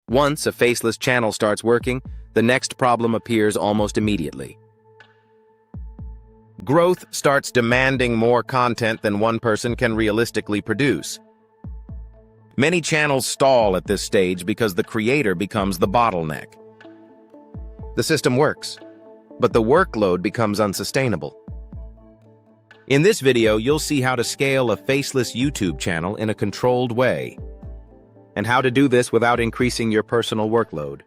Once a faceless channel starts working, the next problem appears almost immediately. Growth starts demanding more content than one person can realistically produce. Many channels stall at this stage because the creator becomes the bottleneck. The system works, but the workload becomes unsustainable. In this video, you'll see how to scale a faceless YouTube channel in a controlled way, and how to do this without increasing your personal workload.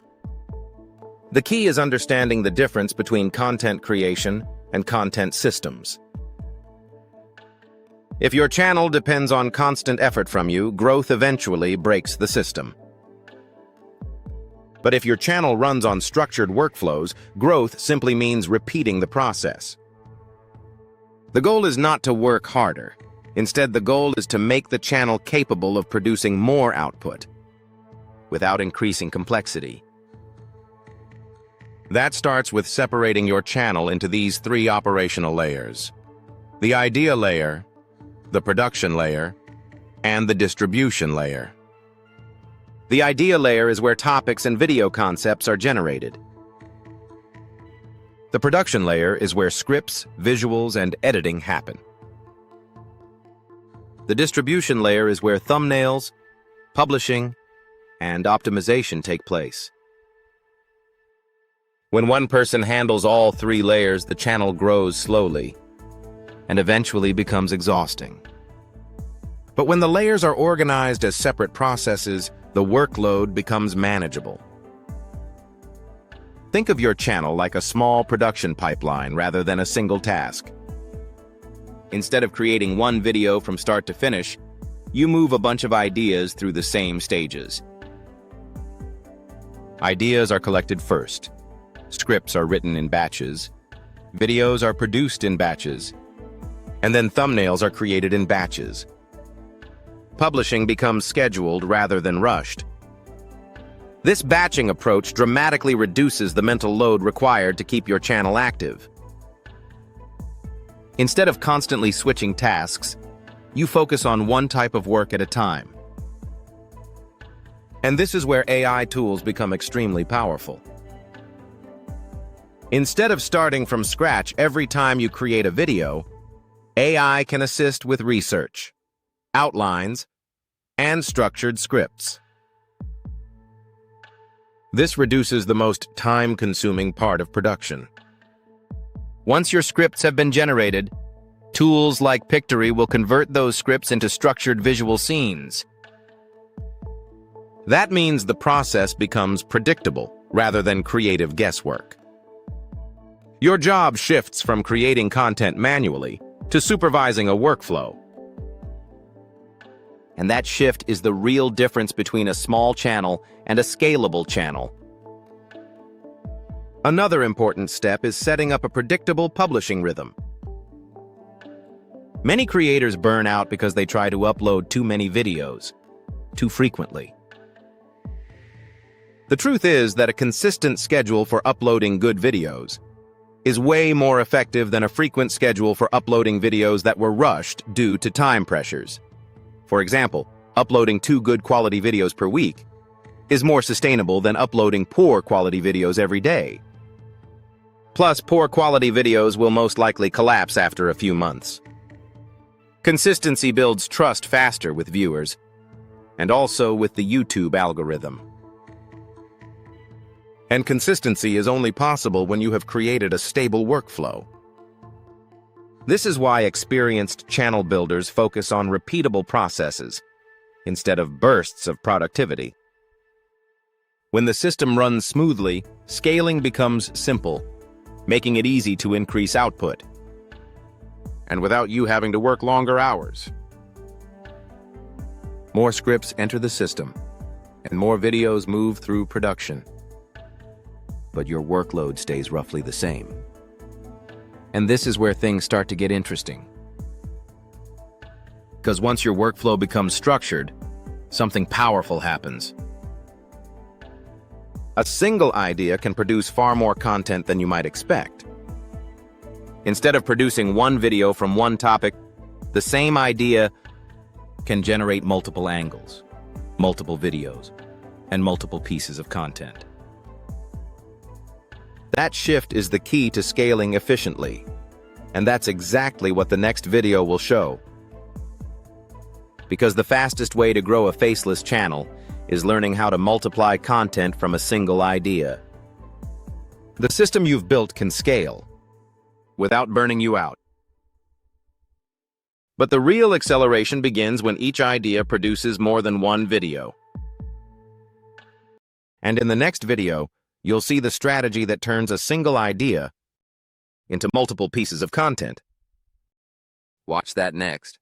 The key is understanding the difference between content creation and content systems. If your channel depends on constant effort from you, growth eventually breaks the system. But if your channel runs on structured workflows, growth simply means repeating the process. The goal is not to work harder. Instead, the goal is to make the channel capable of producing more output without increasing complexity. That starts with separating your channel into these three operational layers: the idea layer, the production layer, and the distribution layer. The idea layer is where topics and video concepts are generated. The production layer is where scripts, visuals, and editing happen. The distribution layer is where thumbnails, publishing, and optimization take place. When one person handles all three layers, the channel grows slowly and eventually becomes exhausting. But when the layers are organized as separate processes, the workload becomes manageable. Think of your channel like a small production pipeline rather than a single task. Instead of creating one video from start to finish, you move a bunch of ideas through the same stages. Ideas are collected first. Scripts are written in batches. Videos are produced in batches. And then thumbnails are created in batches. Publishing becomes scheduled rather than rushed. This batching approach dramatically reduces the mental load required to keep your channel active. Instead of constantly switching tasks, you focus on one type of work at a time. And this is where AI tools become extremely powerful. Instead of starting from scratch every time you create a video, AI can assist with research, outlines, and structured scripts. This reduces the most time-consuming part of production. Once your scripts have been generated, tools like Pictory will convert those scripts into structured visual scenes. That means the process becomes predictable rather than creative guesswork. Your job shifts from creating content manually to supervising a workflow. And that shift is the real difference between a small channel and a scalable channel. Another important step is setting up a predictable publishing rhythm. Many creators burn out because they try to upload too many videos, too frequently. The truth is that a consistent schedule for uploading good videos is way more effective than a frequent schedule for uploading videos that were rushed due to time pressures. For example, uploading 2 good quality videos per week is more sustainable than uploading poor quality videos every day. Plus, poor quality videos will most likely collapse after a few months. Consistency builds trust faster with viewers, and also with the YouTube algorithm. And consistency is only possible when you have created a stable workflow. This is why experienced channel builders focus on repeatable processes instead of bursts of productivity. When the system runs smoothly, scaling becomes simple, making it easy to increase output, and without you having to work longer hours. More scripts enter the system, and more videos move through production. But your workload stays roughly the same. And this is where things start to get interesting. Because once your workflow becomes structured, something powerful happens. A single idea can produce far more content than you might expect. Instead of producing one video from one topic, the same idea can generate multiple angles, multiple videos, and multiple pieces of content. That shift is the key to scaling efficiently, and that's exactly what the next video will show. Because the fastest way to grow a faceless channel is learning how to multiply content from a single idea. The system you've built can scale without burning you out. But the real acceleration begins when each idea produces more than one video. And in the next video, you'll see the strategy that turns a single idea into multiple pieces of content. Watch that next.